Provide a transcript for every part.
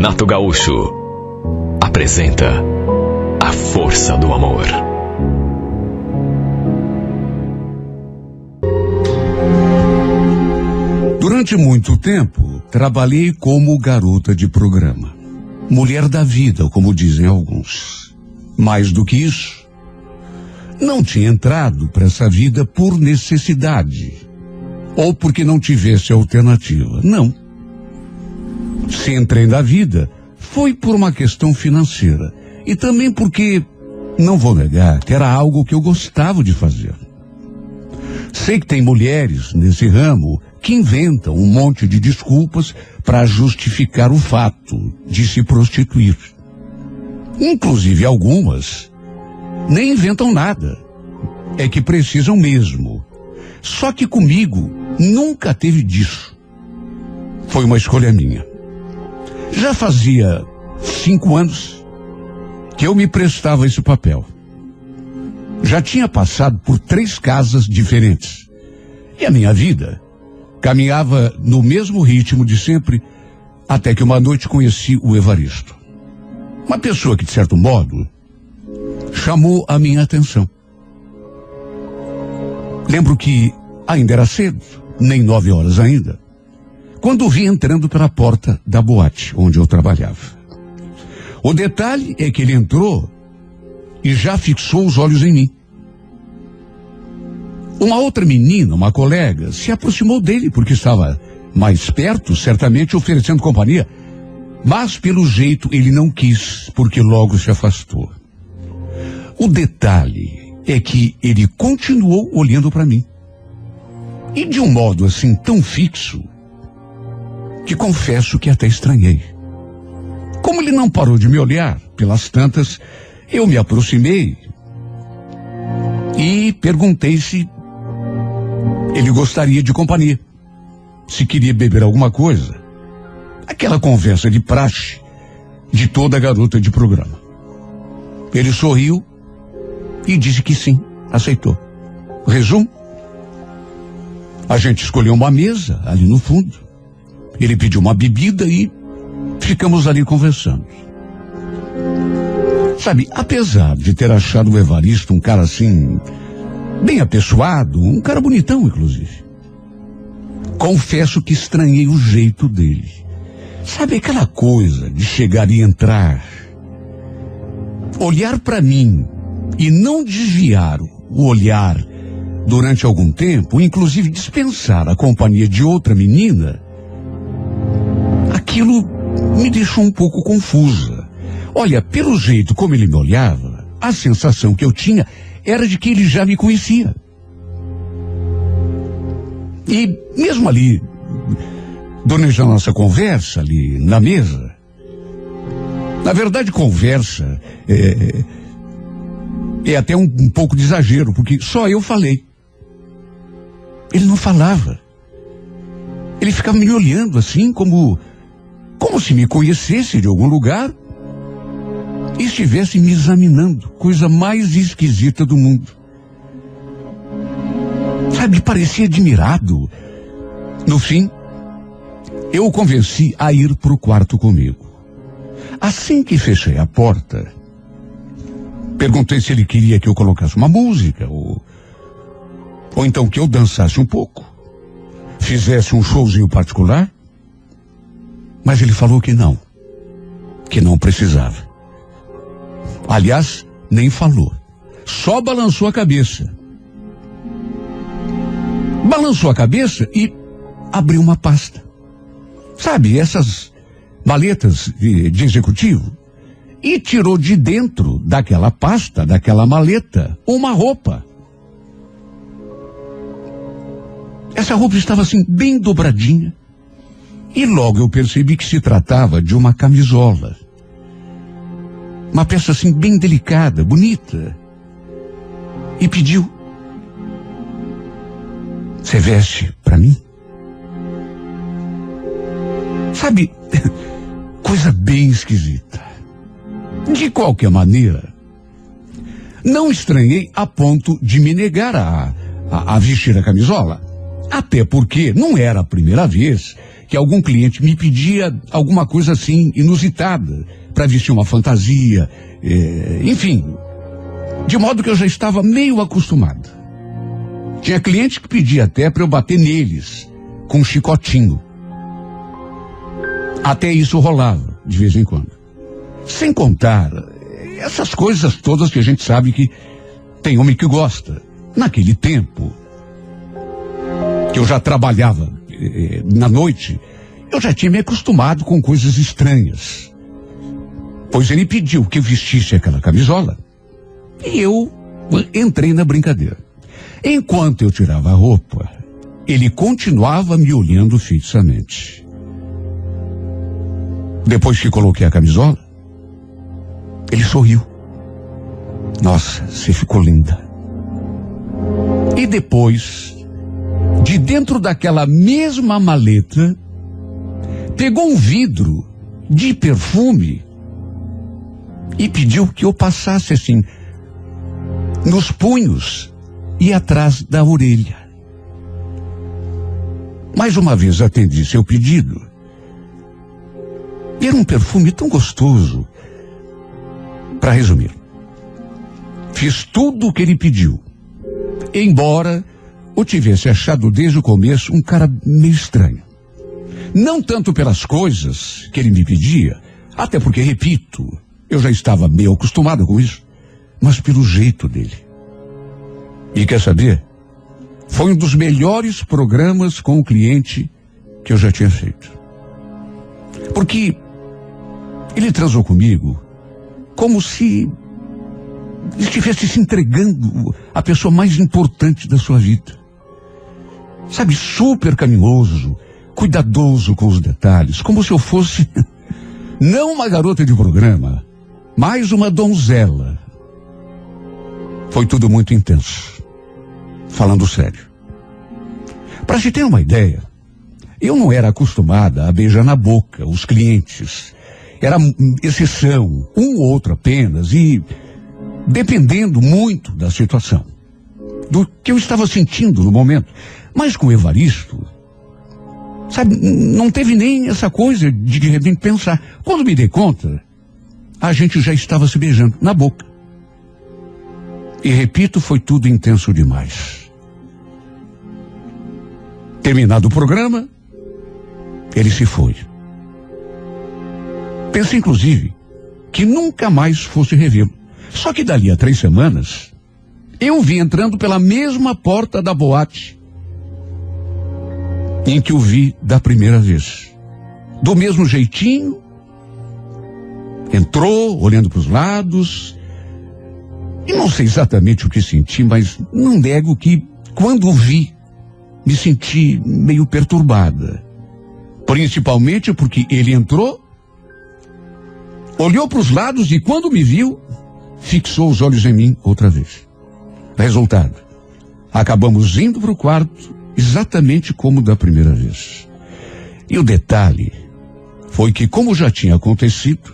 Renato Gaúcho apresenta A Força do Amor. Durante muito tempo, trabalhei como garota de programa. Mulher da vida, como dizem alguns. Mais do que isso, não tinha entrado para essa vida por necessidade. Ou porque não tivesse alternativa. Não. Se entrei na vida, foi por uma questão financeira. E também porque, não vou negar, que era algo que eu gostava de fazer. Sei que tem mulheres nesse ramo que inventam um monte de desculpas para justificar o fato de se prostituir. Inclusive algumas nem inventam nada. É que precisam mesmo. Só que comigo nunca teve disso. Foi uma escolha minha. Já fazia 5 anos que eu me prestava esse papel. Já tinha passado por 3 casas diferentes. E a minha vida caminhava no mesmo ritmo de sempre, até que uma noite conheci o Evaristo. Uma pessoa que, de certo modo, chamou a minha atenção. Lembro que ainda era cedo, nem 9 horas ainda, quando o vi entrando pela porta da boate onde eu trabalhava. O detalhe é que ele entrou e já fixou os olhos em mim. Uma outra menina, uma colega, se aproximou dele porque estava mais perto, certamente oferecendo companhia, mas pelo jeito ele não quis, porque logo se afastou. O detalhe é que ele continuou olhando para mim. E de um modo assim tão fixo, que confesso que até estranhei. Como ele não parou de me olhar, pelas tantas, eu me aproximei e perguntei se ele gostaria de companhia, se queria beber alguma coisa. Aquela conversa de praxe de toda garota de programa. Ele sorriu e disse que sim, aceitou. Resumo: a gente escolheu uma mesa ali no fundo. Ele pediu uma bebida e ficamos ali conversando. Sabe, apesar de ter achado o Evaristo um cara assim, bem apessoado, um cara bonitão, inclusive, confesso que estranhei o jeito dele. Sabe aquela coisa de chegar e entrar, olhar para mim e não desviar o olhar durante algum tempo, inclusive dispensar a companhia de outra menina? Aquilo me deixou um pouco confusa. Olha, pelo jeito como ele me olhava, a sensação que eu tinha era de que ele já me conhecia. E mesmo ali, durante a nossa conversa ali na mesa, na verdade conversa é até um pouco de exagero, porque só eu falei. Ele não falava. Ele ficava me olhando assim, como se me conhecesse de algum lugar e estivesse me examinando, coisa mais esquisita do mundo. Sabe, parecia admirado. No fim, eu o convenci a ir para o quarto comigo. Assim que fechei a porta, perguntei se ele queria que eu colocasse uma música, ou então que eu dançasse um pouco, fizesse um showzinho particular. Mas ele falou que não precisava. Aliás, nem falou. Só balançou a cabeça. Balançou a cabeça e abriu uma pasta. Sabe, essas maletas de executivo? E tirou de dentro daquela pasta, daquela maleta, uma roupa. Essa roupa estava assim, bem dobradinha. E logo eu percebi que se tratava de uma camisola. Uma peça assim bem delicada, bonita. E pediu: "Você veste para mim?" Sabe, coisa bem esquisita. De qualquer maneira, não estranhei a ponto de me negar a vestir a camisola. Até porque não era a primeira vez que algum cliente me pedia alguma coisa assim inusitada para vestir uma fantasia, enfim, de modo que eu já estava meio acostumado. Tinha cliente que pedia até para eu bater neles com um chicotinho. Até isso rolava de vez em quando. Sem contar essas coisas todas que a gente sabe que tem homem que gosta. Naquele tempo que eu já trabalhava na noite, eu já tinha me acostumado com coisas estranhas. Pois ele pediu que eu vestisse aquela camisola e eu entrei na brincadeira. Enquanto eu tirava a roupa, ele continuava me olhando fixamente. Depois que coloquei a camisola, ele sorriu. Nossa, você ficou linda. E depois, de dentro daquela mesma maleta, pegou um vidro de perfume e pediu que eu passasse assim, nos punhos e atrás da orelha. Mais uma vez atendi seu pedido. Era um perfume tão gostoso. Para resumir, fiz tudo o que ele pediu, embora eu tivesse achado desde o começo um cara meio estranho. Não tanto pelas coisas que ele me pedia, até porque, repito, eu já estava meio acostumado com isso, mas pelo jeito dele. E quer saber? Foi um dos melhores programas com o cliente que eu já tinha feito. Porque ele transou comigo como se estivesse se entregando à pessoa mais importante da sua vida. Sabe, super carinhoso, cuidadoso com os detalhes, como se eu fosse não uma garota de programa, mas uma donzela. Foi tudo muito intenso. Falando sério. Para se ter uma ideia, eu não era acostumada a beijar na boca os clientes. Era exceção, um ou outro apenas, e dependendo muito da situação, do que eu estava sentindo no momento. Mas com o Evaristo, sabe, não teve nem essa coisa de repente pensar. Quando me dei conta, a gente já estava se beijando na boca. E repito, foi tudo intenso demais. Terminado o programa, ele se foi. Pensei, inclusive, que nunca mais fosse revê-lo. Só que dali a 3 semanas, eu vi entrando pela mesma porta da boate em que o vi da primeira vez. Do mesmo jeitinho, entrou, olhando para os lados, e não sei exatamente o que senti, mas não nego que, quando o vi, me senti meio perturbada. Principalmente porque ele entrou, olhou para os lados e quando me viu, fixou os olhos em mim outra vez. Resultado, acabamos indo para o quarto exatamente como da primeira vez. E o detalhe foi que, como já tinha acontecido,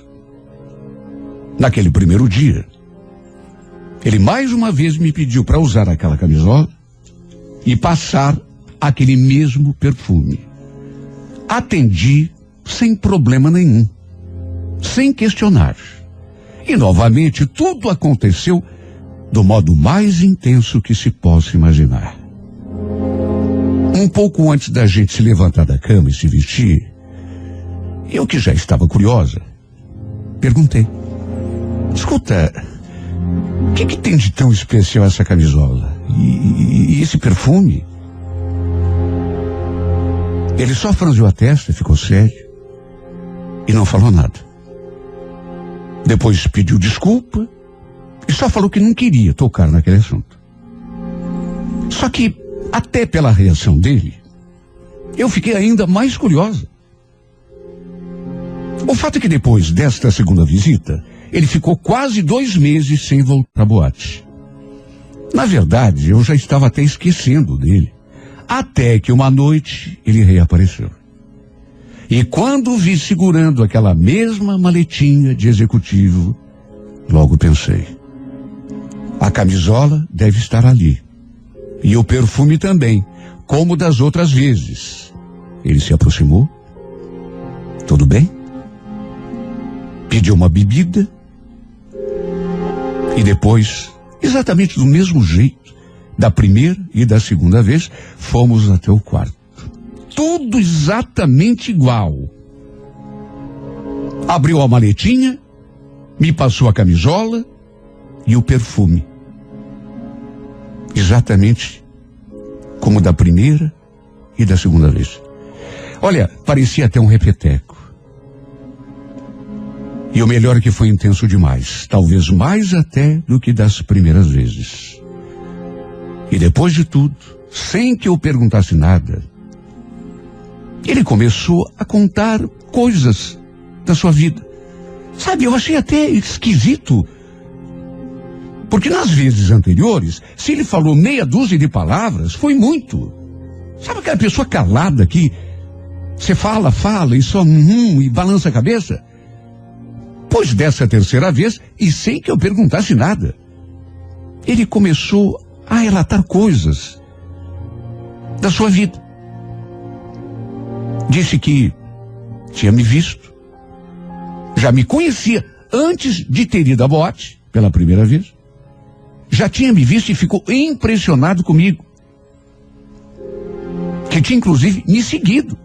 naquele primeiro dia, ele mais uma vez me pediu para usar aquela camisola e passar aquele mesmo perfume. Atendi sem problema nenhum, sem questionar. E novamente tudo aconteceu do modo mais intenso que se possa imaginar. Um pouco antes da gente se levantar da cama e se vestir, eu que já estava curiosa, perguntei: escuta, o que tem de tão especial essa camisola? E esse perfume? Ele só franziu a testa, ficou sério e não falou nada. Depois pediu desculpa e só falou que não queria tocar naquele assunto. Só que, até pela reação dele, eu fiquei ainda mais curiosa. O fato é que depois desta segunda visita, ele ficou quase 2 meses sem voltar à boate. Na verdade, eu já estava até esquecendo dele. Até que uma noite ele reapareceu. E quando o vi segurando aquela mesma maletinha de executivo, logo pensei: a camisola deve estar ali. E o perfume também. como das outras vezes. Ele se aproximou. Tudo bem? Pediu uma bebida. E depois, exatamente do mesmo jeito, da primeira e da segunda vez, fomos até o quarto. Tudo exatamente igual. Abriu a maletinha, me passou a camisola e o perfume. Exatamente como da primeira e da segunda vez. Olha, parecia até um repeteco. E o melhor é que foi intenso demais. Talvez mais até do que das primeiras vezes. E depois de tudo, sem que eu perguntasse nada, ele começou a contar coisas da sua vida. Sabe, eu achei até esquisito. Porque nas vezes anteriores, se ele falou meia dúzia de palavras, foi muito. Sabe aquela pessoa calada que você fala e só e balança a cabeça? Pois dessa terceira vez, e sem que eu perguntasse nada, ele começou a relatar coisas da sua vida. Disse que tinha me visto, já me conhecia antes de ter ido à boate pela primeira vez, já tinha me visto e ficou impressionado comigo, que tinha inclusive me seguido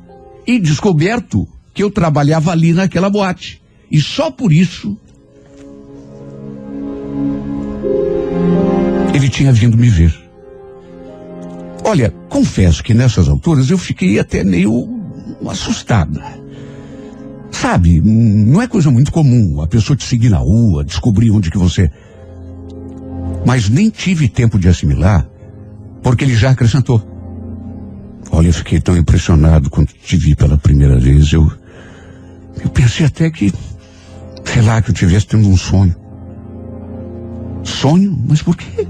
e descoberto que eu trabalhava ali naquela boate. E só por isso ele tinha vindo me ver. Olha, confesso que nessas alturas eu fiquei até meio assustada. Sabe, não é coisa muito comum a pessoa te seguir na rua, descobrir onde que você... Mas nem tive tempo de assimilar, porque ele já acrescentou. Olha, eu fiquei tão impressionado quando te vi pela primeira vez. Eu pensei até que, sei lá, que eu tivesse tendo um sonho. Sonho? Mas por quê?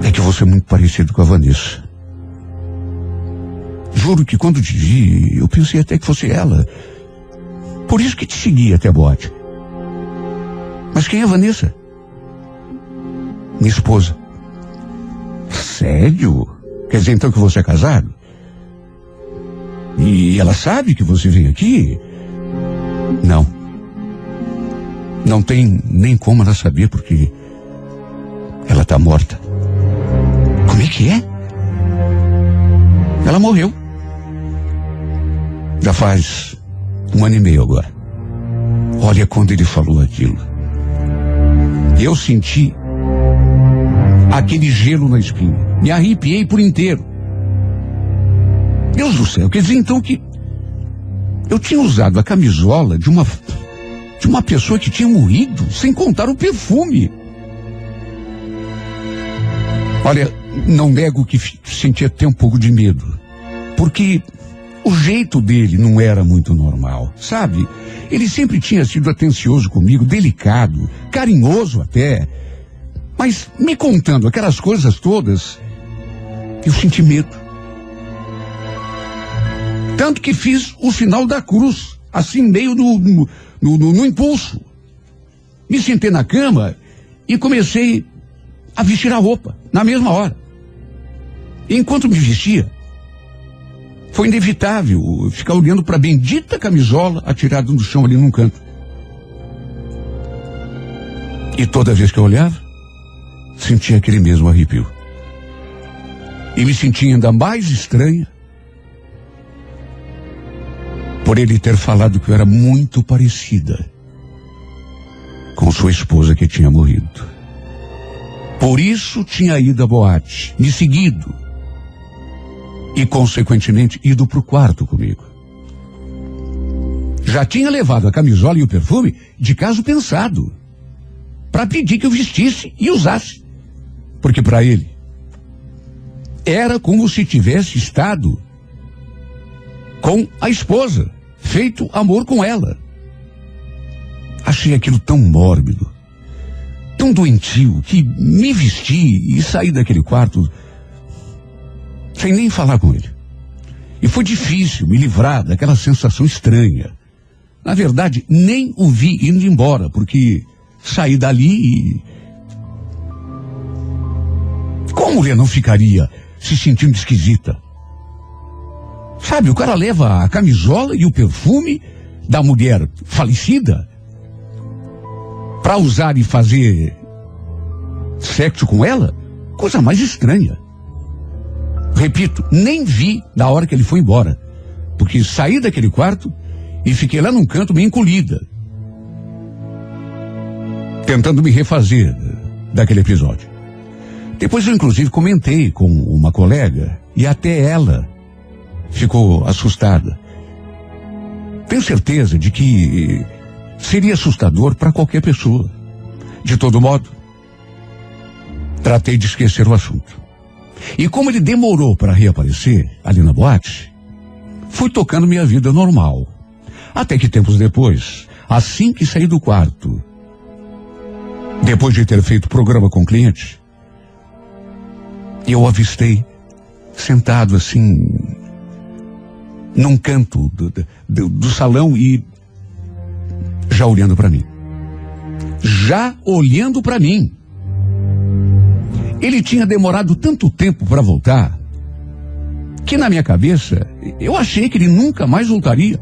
É que você é muito parecido com a Vanessa. Juro que quando te vi, eu pensei até que fosse ela. Por isso que te segui até a boate. Mas quem é a Vanessa? Minha esposa. Sério? Quer dizer então que você é casado? E ela sabe que você vem aqui? Não. Não tem nem como ela saber, porque ela está morta. Como é que é? Ela morreu. Já faz 1 ano e meio agora. Olha, quando ele falou aquilo, eu senti aquele gelo na espinha. Me arrepiei por inteiro. Deus do céu, quer dizer então que eu tinha usado a camisola de uma pessoa que tinha morrido, sem contar o perfume. Olha, não nego que senti até um pouco de medo, porque o jeito dele não era muito normal, sabe? Ele sempre tinha sido atencioso comigo, delicado, carinhoso até. Mas me contando aquelas coisas todas, eu senti medo. Tanto que fiz o sinal da cruz, assim meio no impulso. Me sentei na cama e comecei a vestir a roupa, na mesma hora. E enquanto me vestia, foi inevitável ficar olhando para a bendita camisola atirada no chão ali num canto. E toda vez que eu olhava, sentia aquele mesmo arrepio. E me sentia ainda mais estranha por ele ter falado que eu era muito parecida com sua esposa que tinha morrido. Por isso tinha ido à boate, me seguido e, consequentemente, ido para o quarto comigo. Já tinha levado a camisola e o perfume de caso pensado, para pedir que eu vestisse e usasse. Porque para ele, era como se tivesse estado com a esposa, feito amor com ela. Achei aquilo tão mórbido, tão doentio, que me vesti e saí daquele quarto sem nem falar com ele. E foi difícil me livrar daquela sensação estranha. Na verdade, nem o vi indo embora, porque saí dali e Como a mulher não ficaria se sentindo esquisita? Sabe, o cara leva a camisola e o perfume da mulher falecida para usar e fazer sexo com ela? Coisa mais estranha. Repito, nem vi na hora que ele foi embora, porque saí daquele quarto e fiquei lá num canto meio encolhida, tentando me refazer daquele episódio. Depois eu inclusive comentei com uma colega e até ela ficou assustada. Tenho certeza de que seria assustador para qualquer pessoa. De todo modo, tratei de esquecer o assunto. E como ele demorou para reaparecer ali na boate, fui tocando minha vida normal. Até que tempos depois, assim que saí do quarto, depois de ter feito programa com o cliente, eu o avistei sentado assim num canto do salão e já olhando para mim. Já olhando para mim. Ele tinha demorado tanto tempo para voltar que na minha cabeça eu achei que ele nunca mais voltaria.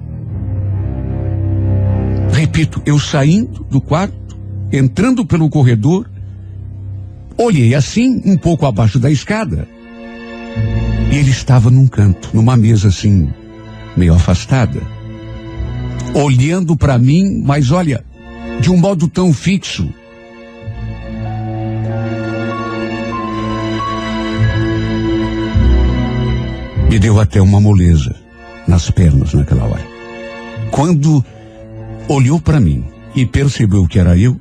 Repito, eu saindo do quarto, entrando pelo corredor, olhei assim, um pouco abaixo da escada, e ele estava num canto, numa mesa assim, meio afastada, olhando para mim, mas olha, de um modo tão fixo. Me deu até uma moleza nas pernas naquela hora. Quando olhou para mim e percebeu que era eu,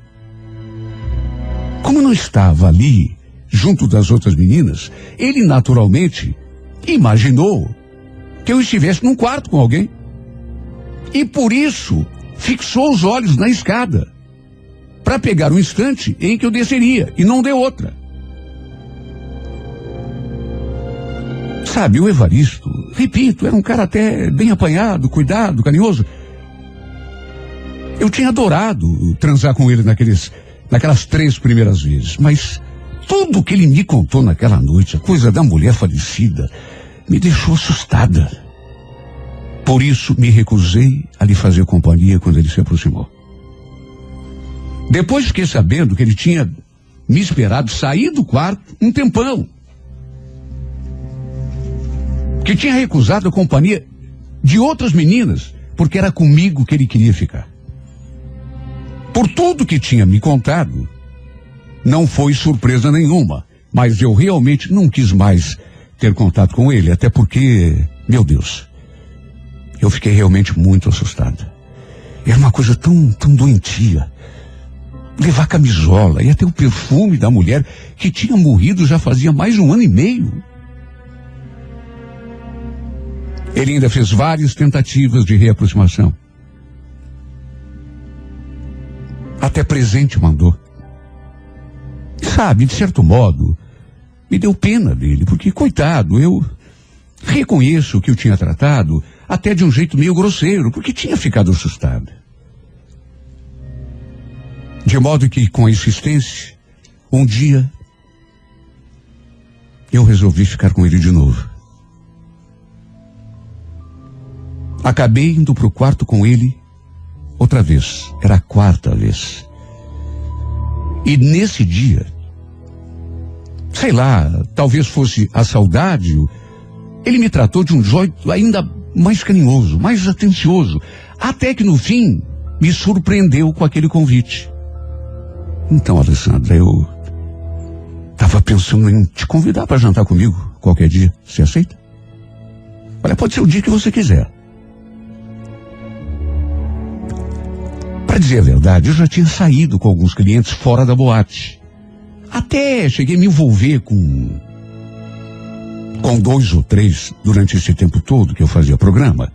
como não estava ali, junto das outras meninas, ele naturalmente imaginou que eu estivesse num quarto com alguém. E por isso, fixou os olhos na escada, para pegar um instante em que eu desceria, e não deu outra. Sabe, o Evaristo, repito, era um cara até bem apanhado, cuidado, carinhoso. Eu tinha adorado transar com ele naquelas 3 primeiras vezes, mas tudo que ele me contou naquela noite, a coisa da mulher falecida, me deixou assustada. Por isso me recusei a lhe fazer companhia quando ele se aproximou. Depois fiquei sabendo que ele tinha me esperado sair do quarto um tempão, que tinha recusado a companhia de outras meninas, porque era comigo que ele queria ficar. Por tudo que tinha me contado, não foi surpresa nenhuma, mas eu realmente não quis mais ter contato com ele, até porque, meu Deus, eu fiquei realmente muito assustada. Era uma coisa tão doentia. Levar camisola e até o perfume da mulher que tinha morrido já fazia mais de 1 ano e meio. Ele ainda fez várias tentativas de reaproximação. Até presente mandou. Sabe, de certo modo, me deu pena dele, porque, coitado, eu reconheço que eu tinha tratado até de um jeito meio grosseiro, porque tinha ficado assustada. De modo que, com a insistência, um dia, eu resolvi ficar com ele de novo. Acabei indo pro quarto com ele outra vez. Era a 4ª vez. E nesse dia, sei lá, talvez fosse a saudade, ele me tratou de um jeito ainda mais carinhoso, mais atencioso, até que no fim me surpreendeu com aquele convite. Então, Alessandra, eu estava pensando em te convidar para jantar comigo qualquer dia. Você aceita? Olha, pode ser o dia que você quiser. Para dizer a verdade, eu já tinha saído com alguns clientes fora da boate. Até cheguei a me envolver com 2 ou 3 durante esse tempo todo que eu fazia programa.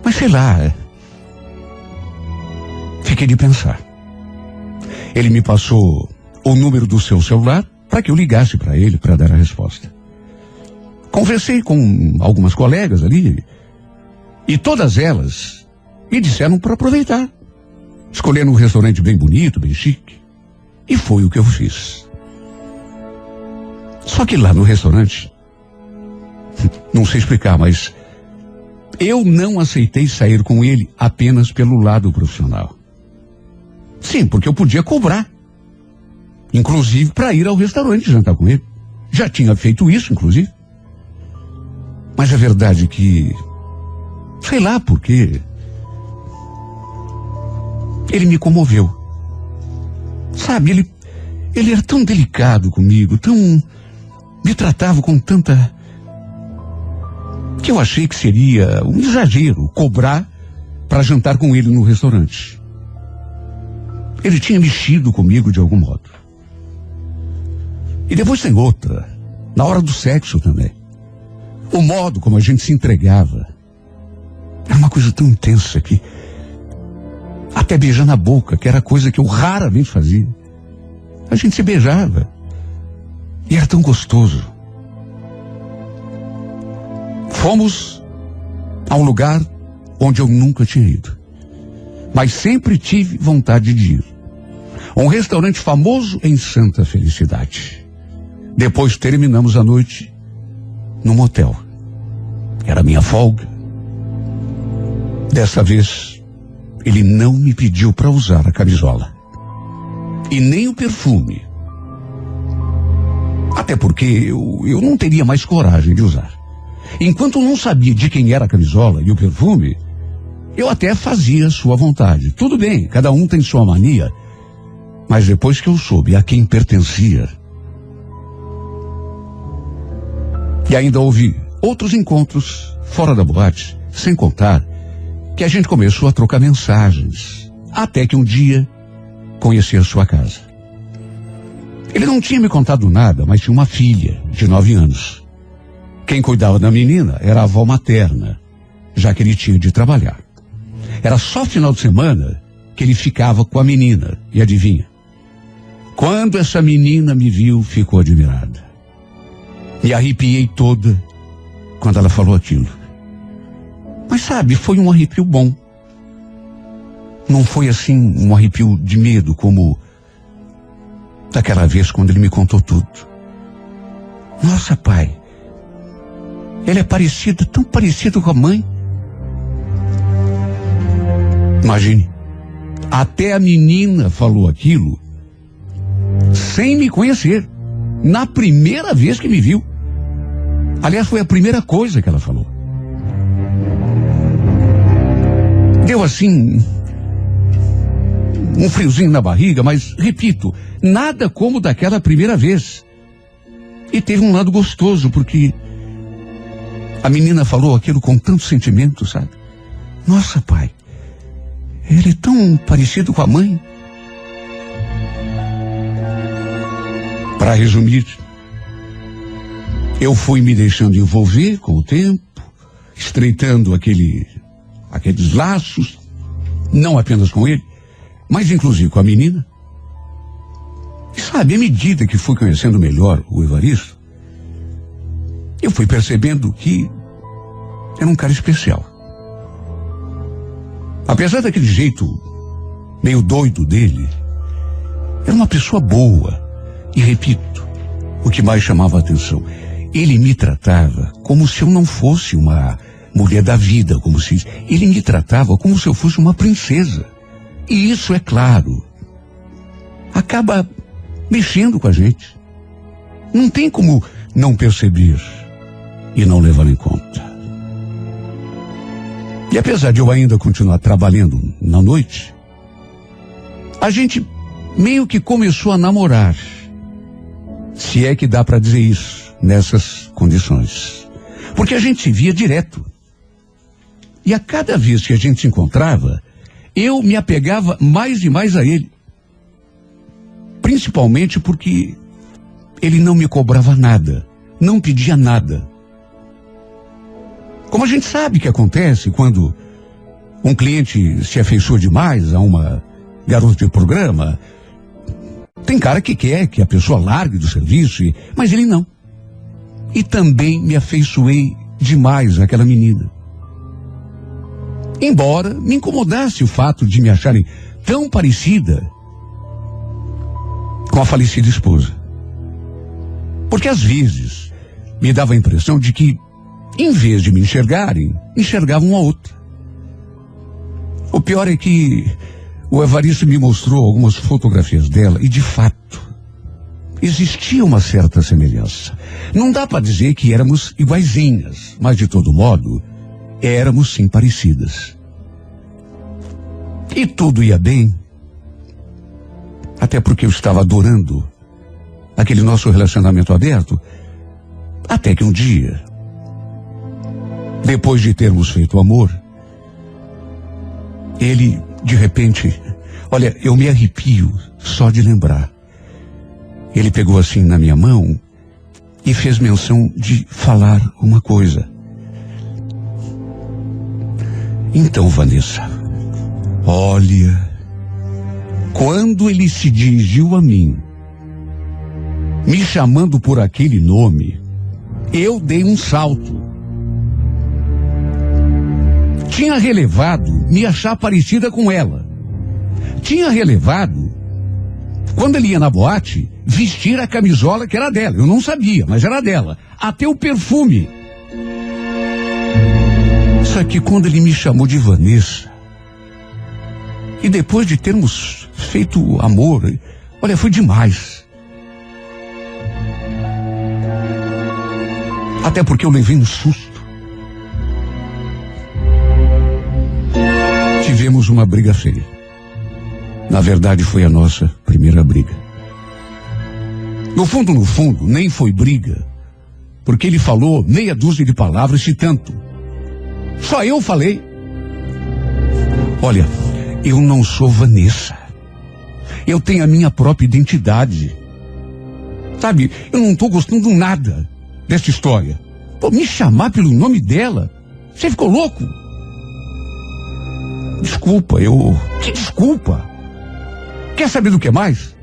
Mas sei lá, fiquei de pensar. Ele me passou o número do seu celular para que eu ligasse para ele para dar a resposta. Conversei com algumas colegas ali e todas elas me disseram para aproveitar, escolher um restaurante bem bonito, bem chique. E foi o que eu fiz. Só que lá no restaurante, não sei explicar, mas eu não aceitei sair com ele apenas pelo lado profissional. Sim, porque eu podia cobrar, inclusive para ir ao restaurante jantar com ele. Já tinha feito isso, inclusive. Mas a verdade é que, sei lá por quê, ele me comoveu. Sabe, ele era tão delicado comigo, me tratava com tanta, que eu achei que seria um exagero cobrar para jantar com ele no restaurante. Ele tinha mexido comigo de algum modo. E depois tem outra, na hora do sexo também. O modo como a gente se entregava era uma coisa tão intensa que até beijar na boca, que era coisa que eu raramente fazia. A gente se beijava e era tão gostoso. Fomos a um lugar onde eu nunca tinha ido, mas sempre tive vontade de ir. Um restaurante famoso em Santa Felicidade. Depois terminamos a noite num motel. Era minha folga. Dessa vez, ele não me pediu para usar a camisola. E nem o perfume. Até porque eu não teria mais coragem de usar. Enquanto eu não sabia de quem era a camisola e o perfume, eu até fazia sua vontade. Tudo bem, cada um tem sua mania. Mas depois que eu soube a quem pertencia, e ainda houve outros encontros fora da boate, sem contar que a gente começou a trocar mensagens, até que um dia conheci a sua casa. Ele não tinha me contado nada, mas tinha uma filha de 9 anos. Quem cuidava da menina era a avó materna, já que ele tinha de trabalhar. Era só final de semana que ele ficava com a menina, e adivinha? Quando essa menina me viu, ficou admirada. Me arrepiei toda quando ela falou aquilo. Mas sabe, foi um arrepio bom. Não foi assim um arrepio de medo como daquela vez quando ele me contou tudo. Nossa, pai, ela é parecida, tão parecida com a mãe. Imagine, até a menina falou aquilo sem me conhecer, na primeira vez que me viu. Aliás, foi a primeira coisa que ela falou. Deu assim um friozinho na barriga, mas, repito, nada como daquela primeira vez. E teve um lado gostoso, porque a menina falou aquilo com tanto sentimento, sabe? Nossa, pai, ele é tão parecido com a mãe. Para resumir, eu fui me deixando envolver com o tempo, estreitando aqueles laços, não apenas com ele, mas inclusive com a menina. E sabe, à medida que fui conhecendo melhor o Evaristo, eu fui percebendo que era um cara especial. Apesar daquele jeito meio doido dele, era uma pessoa boa. E repito, o que mais chamava a atenção, ele me tratava como se eu não fosse uma mulher da vida, ele me tratava como se eu fosse uma princesa. E isso, é claro, acaba mexendo com a gente. Não tem como não perceber e não levar em conta. E apesar de eu ainda continuar trabalhando na noite, a gente meio que começou a namorar. Se é que dá para dizer isso, nessas condições. Porque a gente se via direto. E a cada vez que a gente se encontrava, eu me apegava mais e mais a ele. Principalmente porque ele não me cobrava nada, não pedia nada. Como a gente sabe que acontece quando um cliente se afeiçoa demais a uma garota de programa. Tem cara que quer que a pessoa largue do serviço, mas ele não. E também me afeiçoei demais àquela menina. Embora me incomodasse o fato de me acharem tão parecida com a falecida esposa. Porque às vezes me dava a impressão de que, em vez de me enxergarem, enxergavam a outra. O pior é que o Evaristo me mostrou algumas fotografias dela e, de fato, existia uma certa semelhança. Não dá para dizer que éramos iguaizinhas, mas, de todo modo, éramos sim parecidas. E tudo ia bem, até porque eu estava adorando aquele nosso relacionamento aberto, até que um dia, depois de termos feito amor, ele, de repente, olha, eu me arrepio só de lembrar. Ele pegou assim na minha mão e fez menção de falar uma coisa. Então, Vanessa, olha, quando ele se dirigiu a mim, me chamando por aquele nome, eu dei um salto. Tinha relevado me achar parecida com ela. Tinha relevado, quando ele ia na boate, vestir a camisola que era dela. Eu não sabia, mas era dela. Até o perfume. Só que quando ele me chamou de Vanessa, e depois de termos feito amor, olha, foi demais. Até porque eu levei um susto. Tivemos uma briga feia. Na verdade, foi a nossa primeira briga. No fundo, nem foi briga, porque ele falou meia dúzia de palavras, se tanto. Só eu falei. Olha, eu não sou Vanessa. Eu tenho a minha própria identidade. Sabe, eu não estou gostando nada dessa história. Pô, me chamar pelo nome dela? Você ficou louco? Desculpa, Que desculpa? Quer saber do que mais?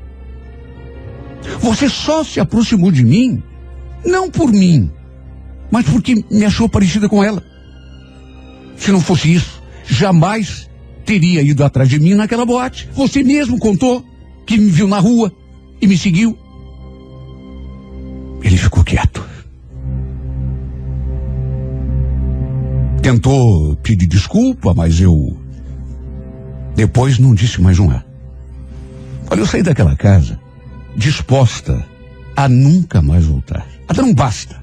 Você só se aproximou de mim, não por mim, mas porque me achou parecida com ela. Se não fosse isso, jamais teria ido atrás de mim naquela boate. Você mesmo contou que me viu na rua e me seguiu. Ele ficou quieto. Tentou pedir desculpa, mas eu depois não disse mais um A. Olha, eu saí daquela casa disposta a nunca mais voltar. Até não basta.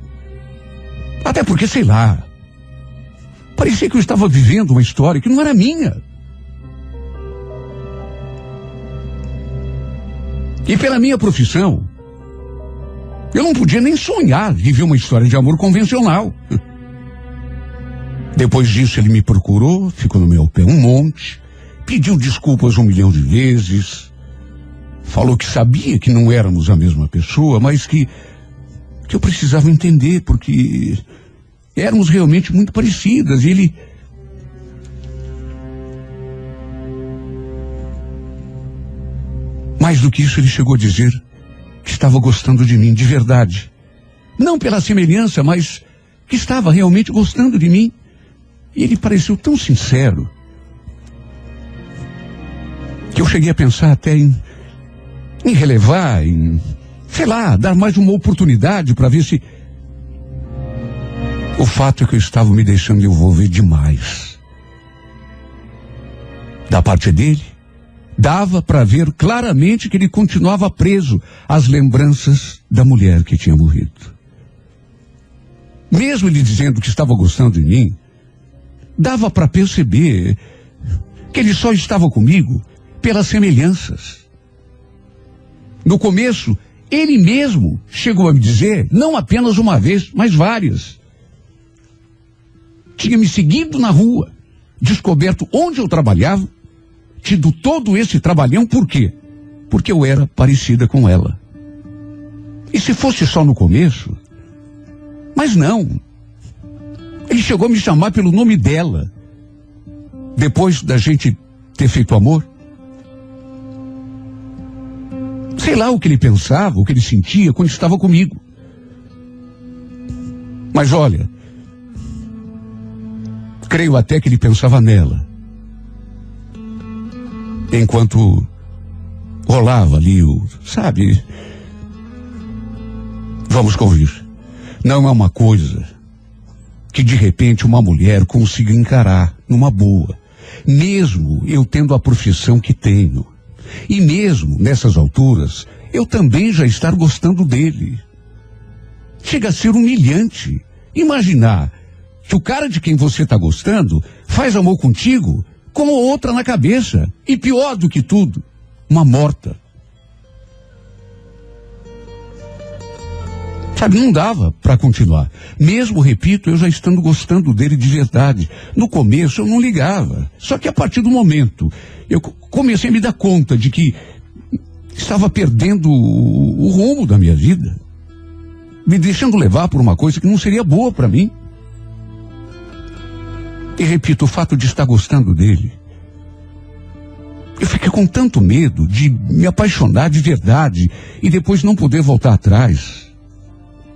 Até porque, sei lá, parecia que eu estava vivendo uma história que não era minha. E pela minha profissão, eu não podia nem sonhar viver uma história de amor convencional. Depois disso ele me procurou, ficou no meu pé um monte, pediu desculpas 1 milhão de vezes, falou que sabia que não éramos a mesma pessoa, mas que eu precisava entender, porque éramos realmente muito parecidas. E ele... Mais do que isso, ele chegou a dizer que estava gostando de mim de verdade. Não pela semelhança, mas que estava realmente gostando de mim. E ele pareceu tão sincero que eu cheguei a pensar até em relevar, em, sei lá, dar mais uma oportunidade para ver se... O fato é que eu estava me deixando envolver demais. Da parte dele, dava para ver claramente que ele continuava preso às lembranças da mulher que tinha morrido. Mesmo ele dizendo que estava gostando de mim, dava para perceber que ele só estava comigo pelas semelhanças. No começo, ele mesmo chegou a me dizer, não apenas uma vez, mas várias. Tinha me seguido na rua, descoberto onde eu trabalhava, tido todo esse trabalhão, por quê? Porque eu era parecida com ela. E se fosse só no começo? Mas não. Ele chegou a me chamar pelo nome dela, depois da gente ter feito amor. Sei lá o que ele pensava, o que ele sentia quando estava comigo. Mas olha, creio até que ele pensava nela, enquanto rolava ali sabe, Vamos convir. Não é uma coisa que de repente uma mulher consiga encarar numa boa. Mesmo eu tendo a profissão que tenho. E mesmo nessas alturas, eu também já estar gostando dele. Chega a ser humilhante imaginar que o cara de quem você está gostando faz amor contigo com outra na cabeça. E pior do que tudo, uma morta. Sabe, não dava para continuar. Mesmo, repito, eu já estando gostando dele de verdade. No começo eu não ligava. Só que a partir do momento eu comecei a me dar conta de que estava perdendo o rumo da minha vida. Me deixando levar por uma coisa que não seria boa para mim. E repito, o fato de estar gostando dele, eu fiquei com tanto medo de me apaixonar de verdade e depois não poder voltar atrás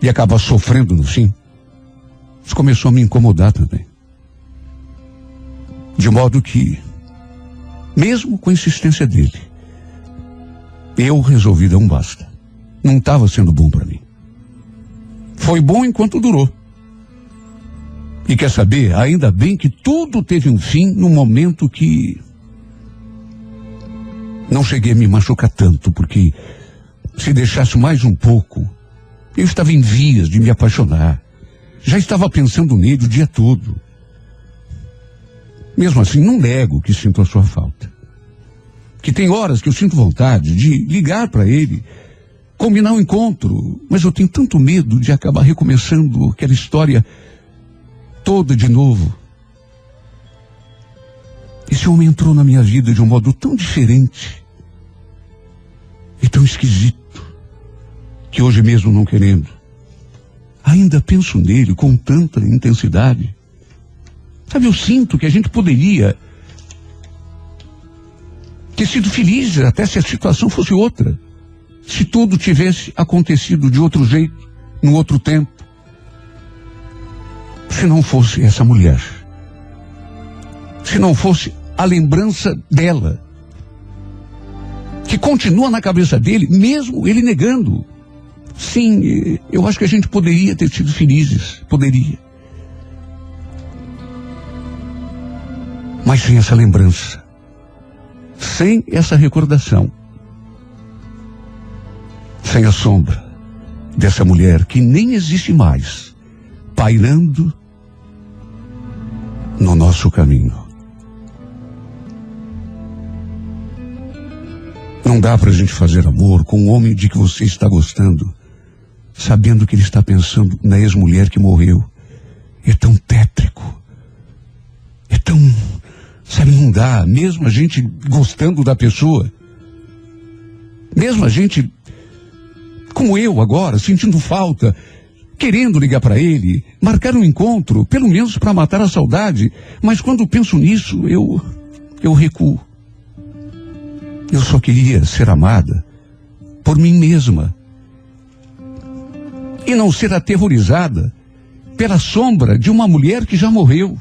e acabar sofrendo no fim. Isso começou a me incomodar também. De modo que, mesmo com a insistência dele, eu resolvi dar um basta. Não estava sendo bom para mim. Foi bom enquanto durou. E quer saber, ainda bem que tudo teve um fim no momento que não cheguei a me machucar tanto, porque se deixasse mais um pouco, eu estava em vias de me apaixonar. Já estava pensando nele o dia todo. Mesmo assim, não nego que sinto a sua falta. Que tem horas que eu sinto vontade de ligar para ele, combinar um encontro, mas eu tenho tanto medo de acabar recomeçando aquela história toda de novo. Esse homem entrou na minha vida de um modo tão diferente e tão esquisito, que hoje mesmo não querendo, ainda penso nele com tanta intensidade. Sabe, eu sinto que a gente poderia ter sido feliz até se a situação fosse outra. Se tudo tivesse acontecido de outro jeito, num outro tempo. Se não fosse essa mulher. Se não fosse a lembrança dela. Que continua na cabeça dele, mesmo ele negando. Sim, eu acho que a gente poderia ter sido felizes. Poderia. Mas sem essa lembrança. Sem essa recordação. Sem a sombra dessa mulher que nem existe mais, pairando no nosso caminho. Não dá pra gente fazer amor com um homem de que você está gostando, sabendo que ele está pensando na ex-mulher que morreu. É tão tétrico. É tão... Sabe, não dá. Mesmo a gente gostando da pessoa, mesmo a gente, como eu agora, sentindo falta, querendo ligar para ele, marcar um encontro, pelo menos para matar a saudade, mas quando penso nisso, eu recuo. Eu só queria ser amada por mim mesma e não ser aterrorizada pela sombra de uma mulher que já morreu.